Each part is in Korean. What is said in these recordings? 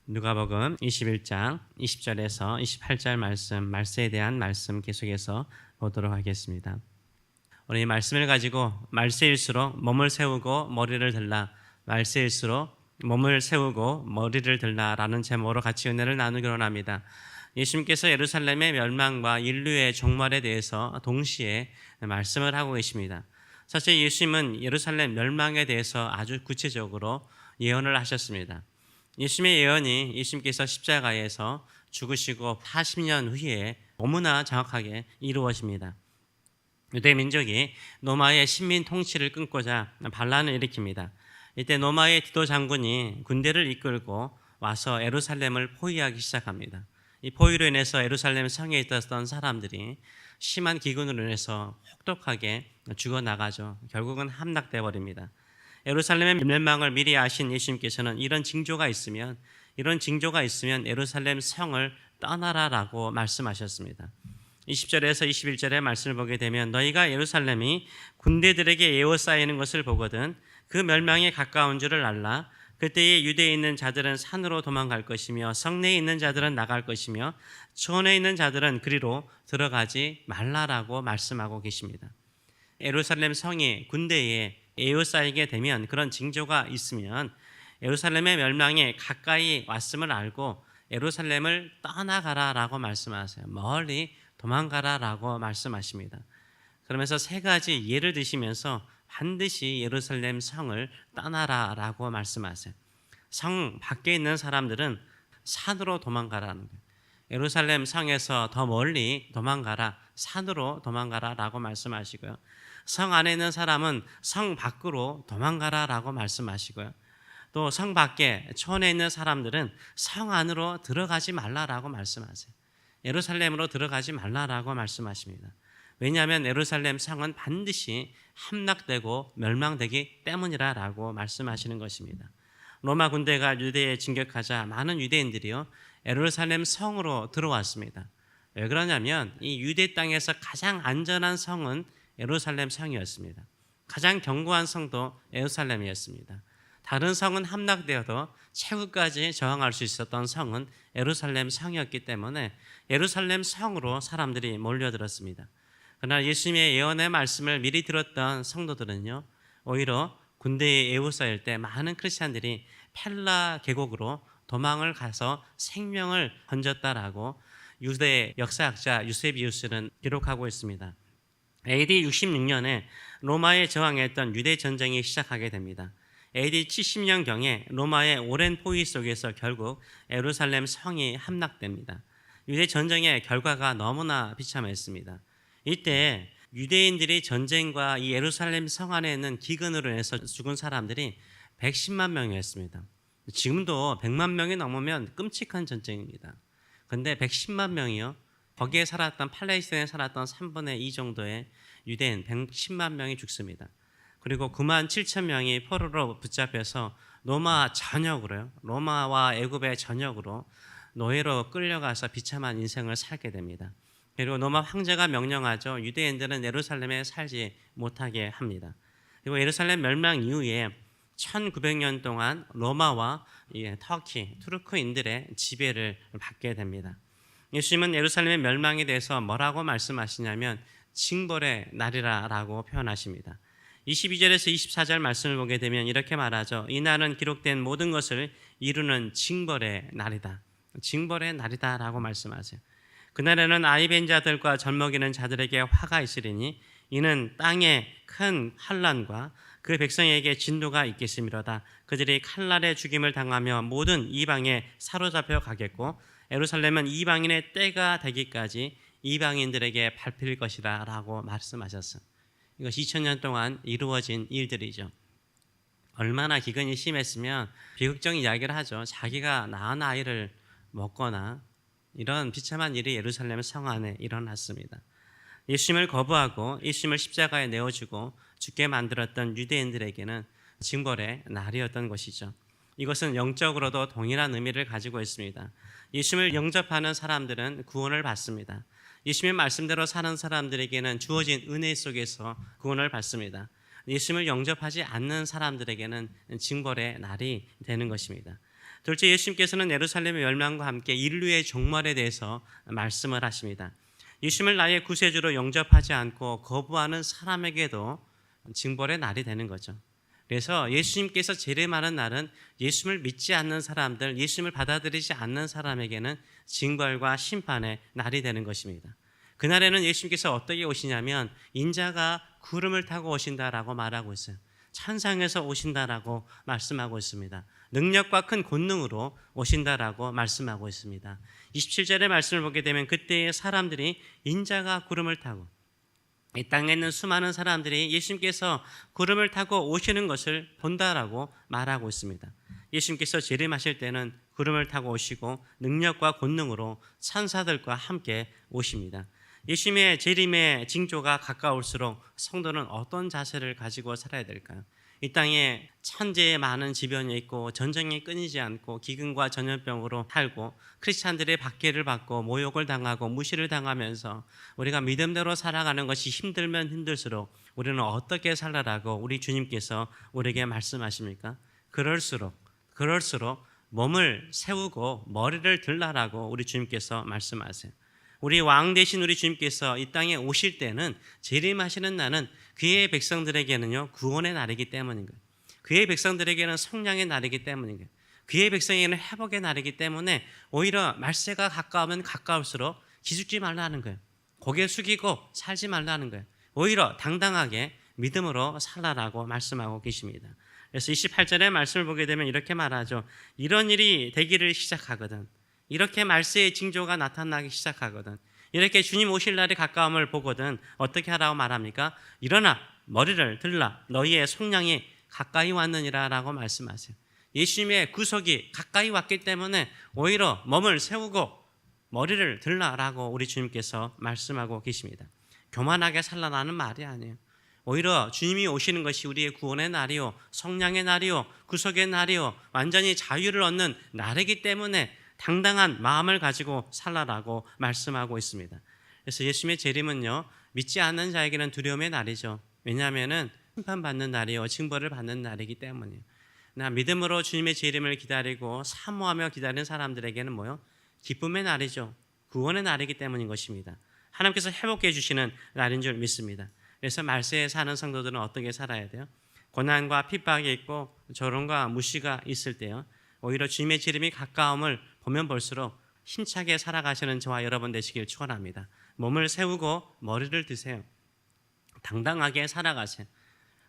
누가복음 21장 20절에서 28절 말세에 대한 말씀 계속해서 보도록 하겠습니다. 오늘 이 말씀을 가지고 말세일수록 몸을 세우고 머리를 들라, 말세일수록 몸을 세우고 머리를 들라라는 제목으로 같이 은혜를 나누기로 합니다. 예수님께서 예루살렘의 멸망과 인류의 종말에 대해서 동시에 말씀을 하고 계십니다. 사실 예수님은 예루살렘 멸망에 대해서 아주 구체적으로 예언을 하셨습니다. 예수님의 예언이 예수님께서 십자가에서 죽으시고 40년 후에 너무나 정확하게 이루어집니다. 유대 민족이 로마의 식민 통치를 끊고자 반란을 일으킵니다. 이때 로마의 디도 장군이 군대를 이끌고 와서 예루살렘을 포위하기 시작합니다. 이 포위로 인해서 예루살렘 성에 있었던 사람들이 심한 기근으로 인해서 혹독하게 죽어나가죠. 결국은 함락돼 버립니다. 예루살렘의 멸망을 미리 아신 예수님께서는 이런 징조가 있으면 예루살렘 성을 떠나라라고 말씀하셨습니다. 20절에서 21절의 말씀을 보게 되면 너희가 예루살렘이 군대들에게 에워싸이는 것을 보거든 그 멸망에 가까운 줄을 알라. 그때에 유대에 있는 자들은 산으로 도망갈 것이며 성내에 있는 자들은 나갈 것이며 초원에 있는 자들은 그리로 들어가지 말라라고 말씀하고 계십니다. 예루살렘 성이 군대에 에워싸이게 되면, 그런 징조가 있으면 예루살렘의 멸망에 가까이 왔음을 알고 예루살렘을 떠나가라라고 말씀하세요. 멀리 도망가라라고 말씀하십니다. 그러면서 세 가지 예를 드시면서 반드시 예루살렘 성을 떠나라라고 말씀하세요. 성 밖에 있는 사람들은 산으로 도망가라는 거예요. 예루살렘 성에서 더 멀리 도망가라, 산으로 도망가라라고 말씀하시고요. 성 안에 있는 사람은 성 밖으로 도망가라라고 말씀하시고요. 또 성 밖에 초원에 있는 사람들은 성 안으로 들어가지 말라라고 말씀하세요. 예루살렘으로 들어가지 말라라고 말씀하십니다. 왜냐하면 예루살렘 성은 반드시 함락되고 멸망되기 때문이라고 말씀하시는 것입니다. 로마 군대가 유대에 진격하자 많은 유대인들이요 예루살렘 성으로 들어왔습니다. 왜 그러냐면 이 유대 땅에서 가장 안전한 성은 예루살렘 성이었습니다. 가장 견고한 성도 예루살렘이었습니다. 다른 성은 함락되어도 최후까지 저항할 수 있었던 성은 예루살렘 성이었기 때문에 예루살렘 성으로 사람들이 몰려들었습니다. 그러나 예수님의 예언의 말씀을 미리 들었던 성도들은요 오히려 군대에 에워싸일 때 많은 크리스찬들이 펠라 계곡으로 도망을 가서 생명을 건졌다라고 유대 역사학자 유세비우스는 기록하고 있습니다. AD 66년에 로마에 저항했던 유대 전쟁이 시작하게 됩니다. AD 70년경에 로마의 오랜 포위 속에서 결국 예루살렘 성이 함락됩니다. 유대 전쟁의 결과가 너무나 비참했습니다. 이때 유대인들이 전쟁과 이 예루살렘 성 안에 있는 기근으로 인해서 죽은 사람들이 110만 명이었습니다. 지금도 100만 명이 넘으면 끔찍한 전쟁입니다. 그런데 110만 명이요. 거기에 살았던 팔레스타인에 살았던 3분의 2 정도의 유대인 110만 명이 죽습니다. 그리고 9만 7천 명이 포로로 붙잡혀서 로마와 애굽의 전역으로 노예로 끌려가서 비참한 인생을 살게 됩니다. 그리고 로마 황제가 명령하죠. 유대인들은 예루살렘에 살지 못하게 합니다. 그리고 예루살렘 멸망 이후에 1900년 동안 로마와 투르크인들의 지배를 받게 됩니다. 예수님은 예루살렘의 멸망에 대해서 뭐라고 말씀하시냐면 징벌의 날이라고 표현하십니다. 22절에서 24절 말씀을 보게 되면 이렇게 말하죠. 이 날은 기록된 모든 것을 이루는 징벌의 날이다. 징벌의 날이다라고 말씀하세요. 그날에는 아이 벤 자들과 젖먹이는 자들에게 화가 있으리니 이는 땅에 큰 환난과 그 백성에게 진노가 있겠음이로다. 그들이 칼날에 죽임을 당하며 모든 이방에 사로잡혀 가겠고 예루살렘은 이방인의 때가 되기까지 이방인들에게 밟힐 것이라 라고 말씀하셨어요. 이것이 2000년 동안 이루어진 일들이죠. 얼마나 기근이 심했으면 비극적인 이야기를 하죠. 자기가 낳은 아이를 먹거나 이런 비참한 일이 예루살렘 성 안에 일어났습니다. 예수님을 거부하고 예수님을 십자가에 내어주고 죽게 만들었던 유대인들에게는 징벌의 날이었던 것이죠. 이것은 영적으로도 동일한 의미를 가지고 있습니다. 예수님을 영접하는 사람들은 구원을 받습니다. 예수님의 말씀대로 사는 사람들에게는 주어진 은혜 속에서 구원을 받습니다. 예수님을 영접하지 않는 사람들에게는 징벌의 날이 되는 것입니다. 둘째, 예수님께서는 예루살렘의 멸망과 함께 인류의 종말에 대해서 말씀을 하십니다. 예수님을 나의 구세주로 영접하지 않고 거부하는 사람에게도 징벌의 날이 되는 거죠. 그래서 예수님께서 재림하는 날은 예수님을 믿지 않는 사람들, 예수님을 받아들이지 않는 사람에게는 징벌과 심판의 날이 되는 것입니다. 그날에는 예수님께서 어떻게 오시냐면 인자가 구름을 타고 오신다라고 말하고 있어요. 천상에서 오신다라고 말씀하고 있습니다. 능력과 큰 권능으로 오신다라고 말씀하고 있습니다. 27절의 말씀을 보게 되면 그때의 사람들이 인자가 구름을 타고, 이 땅에 있는 수많은 사람들이 예수님께서 구름을 타고 오시는 것을 본다라고 말하고 있습니다. 예수님께서 재림하실 때는 구름을 타고 오시고 능력과 권능으로 천사들과 함께 오십니다. 예수님의 재림의 징조가 가까울수록 성도는 어떤 자세를 가지고 살아야 될까요? 이 땅에 천재의 많은 지변이 있고 전쟁이 끊이지 않고 기근과 전염병으로 살고 크리스찬들의 박해를 받고 모욕을 당하고 무시를 당하면서 우리가 믿음대로 살아가는 것이 힘들면 힘들수록 우리는 어떻게 살아라고 우리 주님께서 우리에게 말씀하십니까? 그럴수록 몸을 세우고 머리를 들라라고 우리 주님께서 말씀하세요. 우리 왕 되신 우리 주님께서 이 땅에 오실 때는 재림하시는 날은 그의 백성들에게는요 구원의 날이기 때문인 거예요. 그의 백성들에게는 성량의 날이기 때문인 거예요. 그의 백성에게는 회복의 날이기 때문에 오히려 말세가 가까우면 가까울수록 기죽지 말라는 거예요. 고개 숙이고 살지 말라는 거예요. 오히려 당당하게 믿음으로 살라라고 말씀하고 계십니다. 그래서 28절의 말씀을 보게 되면 이렇게 말하죠. 이런 일이 되기를 시작하거든. 이렇게 말세의 징조가 나타나기 시작하거든. 이렇게 주님 오실 날이 가까움을 보거든 어떻게 하라고 말합니까? 일어나 머리를 들라 너희의 속량이 가까이 왔느니라 라고 말씀하세요. 예수님의 구속이 가까이 왔기 때문에 오히려 몸을 세우고 머리를 들라라고 우리 주님께서 말씀하고 계십니다. 교만하게 살라라는 말이 아니에요. 오히려 주님이 오시는 것이 우리의 구원의 날이요 성량의 날이요 구속의 날이요 완전히 자유를 얻는 날이기 때문에 당당한 마음을 가지고 살라라고 말씀하고 있습니다. 그래서 예수님의 재림은요 믿지 않는 자에게는 두려움의 날이죠. 왜냐하면 심판받는 날이요 징벌을 받는 날이기 때문이에요. 나 믿음으로 주님의 재림을 기다리고 사모하며 기다리는 사람들에게는 뭐요? 기쁨의 날이죠. 구원의 날이기 때문인 것입니다. 하나님께서 회복해 주시는 날인 줄 믿습니다. 그래서 말세에 사는 성도들은 어떻게 살아야 돼요? 고난과 핍박이 있고 조롱과 무시가 있을 때요 오히려 주님의 재림이 가까움을 보면 볼수록 힘차게 살아가시는 저와 여러분 되시길 축원합니다. 몸을 세우고 머리를 드세요. 당당하게 살아가세요.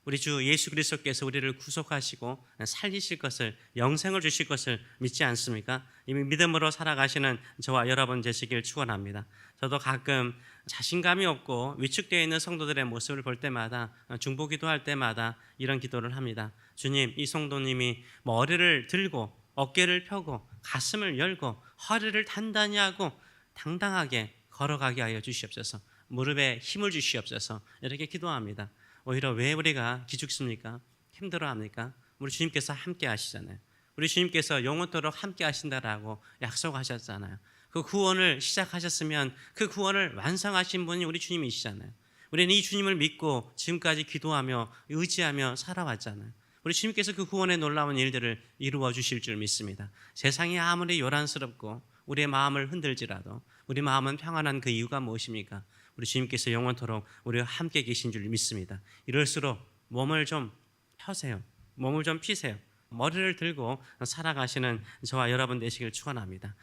우리 주 예수 그리스도께서 우리를 구속하시고 살리실 것을 영생을 주실 것을 믿지 않습니까? 이미 믿음으로 살아가시는 저와 여러분 되시길 축원합니다. 저도 가끔 자신감이 없고 위축되어 있는 성도들의 모습을 볼 때마다 중보기도할 때마다 이런 기도를 합니다. 주님, 이 성도님이 머리를 들고 어깨를 펴고 가슴을 열고 허리를 단단히 하고 당당하게 걸어가게 하여 주시옵소서. 무릎에 힘을 주시옵소서. 이렇게 기도합니다. 오히려 왜 우리가 기죽습니까? 힘들어합니까? 우리 주님께서 함께 하시잖아요. 우리 주님께서 영원토록 함께 하신다라고 약속하셨잖아요. 그 구원을 시작하셨으면 그 구원을 완성하신 분이 우리 주님이시잖아요. 우리는 이 주님을 믿고 지금까지 기도하며 의지하며 살아왔잖아요. 우리 주님께서 그 구원의 놀라운 일들을 이루어 주실 줄 믿습니다. 세상이 아무리 요란스럽고 우리의 마음을 흔들지라도 우리 마음은 평안한 그 이유가 무엇입니까? 우리 주님께서 영원토록 우리와 함께 계신 줄 믿습니다. 이럴수록 몸을 좀 펴세요. 몸을 좀 피세요. 머리를 들고 살아가시는 저와 여러분 되시길 축원합니다.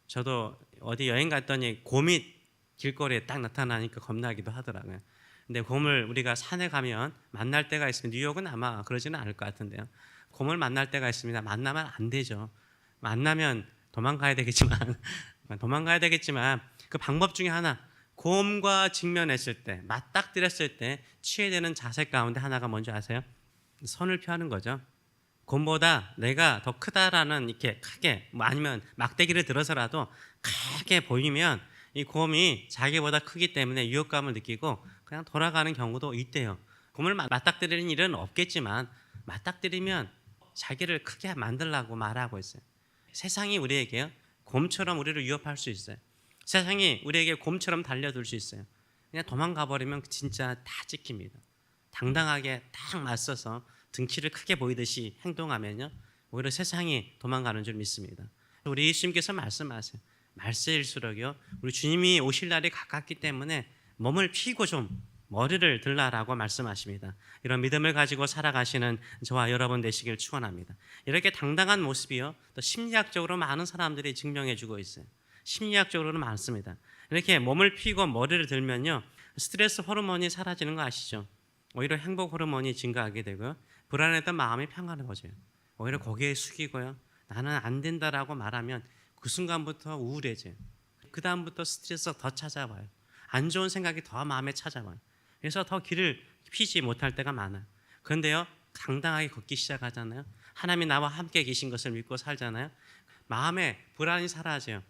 저도 어디 여행 갔더니 곰이 길거리에 딱 나타나니까 겁나기도 하더라고요. 근데 곰을 우리가 산에 가면 만날 때가 있으면 뉴욕은 아마 그러지는 않을 것 같은데요. 곰을 만날 때가 있습니다. 만나면 안 되죠. 만나면 도망가야 되겠지만 그 방법 중에 하나 곰과 직면했을 때 맞닥뜨렸을 때 취해야 되는 자세 가운데 하나가 뭔지 아세요? 손을 펴는 거죠. 곰보다 내가 더 크다라는 이렇게 크게 아니면 막대기를 들어서라도 크게 보이면 이 곰이 자기보다 크기 때문에 유혹감을 느끼고 그냥 돌아가는 경우도 있대요. 곰을 맞닥뜨리는 일은 없겠지만 맞닥뜨리면 자기를 크게 만들라고 말하고 있어요. 세상이 우리에게요 곰처럼 우리를 위협할 수 있어요. 세상이 우리에게 곰처럼 달려들 수 있어요. 그냥 도망가 버리면 진짜 다 찍힙니다. 당당하게 딱 맞서서 등치를 크게 보이듯이 행동하면요 오히려 세상이 도망가는 줄 믿습니다. 우리 예수님께서 말씀하세요. 말세일수록요, 우리 주님이 오실 날이 가깝기 때문에 몸을 피고 좀 머리를 들라라고 말씀하십니다. 이런 믿음을 가지고 살아가시는 저와 여러분 되시길 축원합니다. 이렇게 당당한 모습이요, 또 심리학적으로 많은 사람들이 증명해주고 있어요. 심리학적으로는 많습니다. 이렇게 몸을 피고 머리를 들면요, 스트레스 호르몬이 사라지는 거 아시죠? 오히려 행복 호르몬이 증가하게 되고요, 불안했던 마음이 평안해져요. 오히려 고개 숙이고요, 나는 안 된다라고 말하면 그 순간부터 우울해져요. 그 다음부터 스트레스가 더 찾아와요. 안 좋은 생각이 더 마음에 찾아와요. 그래서 더 길을 피지 못할 때가 많아요. 그런데요, 당당하게 걷기 시작하잖아요. 하나님이 나와 함께 계신 것을 믿고 살잖아요. 마음에 불안이 사라져요.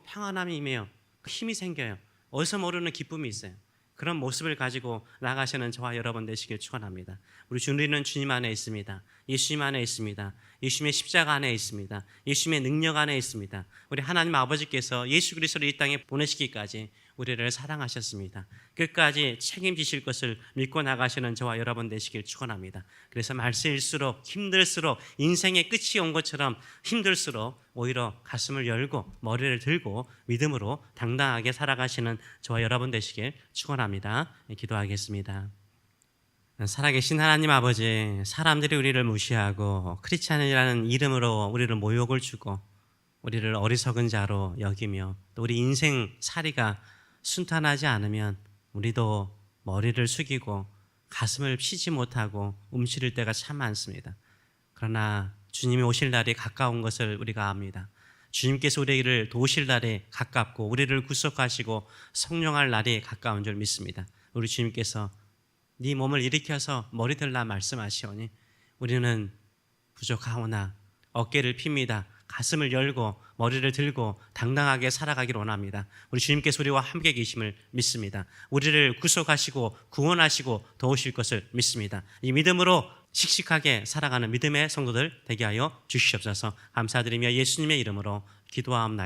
평안함이 임해요. 힘이 생겨요. 어디서 모르는 기쁨이 있어요. 그런 모습을 가지고 나가시는 저와 여러분 되시길 축원합니다. 우리는 주님 안에 있습니다. 예수님 안에 있습니다. 예수님의 십자가 안에 있습니다. 예수님의 능력 안에 있습니다. 우리 하나님 아버지께서 예수 그리스도를 이 땅에 보내시기까지 우리를 사랑하셨습니다. 끝까지 책임지실 것을 믿고 나가시는 저와 여러분 되시길 축원합니다. 그래서 말세일수록 힘들수록 인생의 끝이 온 것처럼 힘들수록 오히려 가슴을 열고 머리를 들고 믿음으로 당당하게 살아가시는 저와 여러분 되시길 축원합니다. 기도하겠습니다. 살아계신 하나님 아버지, 사람들이 우리를 무시하고 크리스찬이라는 이름으로 우리를 모욕을 주고 우리를 어리석은 자로 여기며 또 우리 인생 살이가 순탄하지 않으면 우리도 머리를 숙이고 가슴을 피지 못하고 움츠릴 때가 참 많습니다. 그러나 주님이 오실 날이 가까운 것을 우리가 압니다. 주님께서 우리를 도우실 날이 가깝고 우리를 구속하시고 성령할 날이 가까운 줄 믿습니다. 우리 주님께서 네 몸을 일으켜서 머리 들라 말씀하시오니 우리는 부족하오나 어깨를 핍니다. 가슴을 열고 머리를 들고 당당하게 살아가기를 원합니다. 우리 주님께서 우리와 함께 계심을 믿습니다. 우리를 구속하시고 구원하시고 도우실 것을 믿습니다. 이 믿음으로 씩씩하게 살아가는 믿음의 성도들 되게 하여 주시옵소서. 감사드리며 예수님의 이름으로 기도하옵나이다.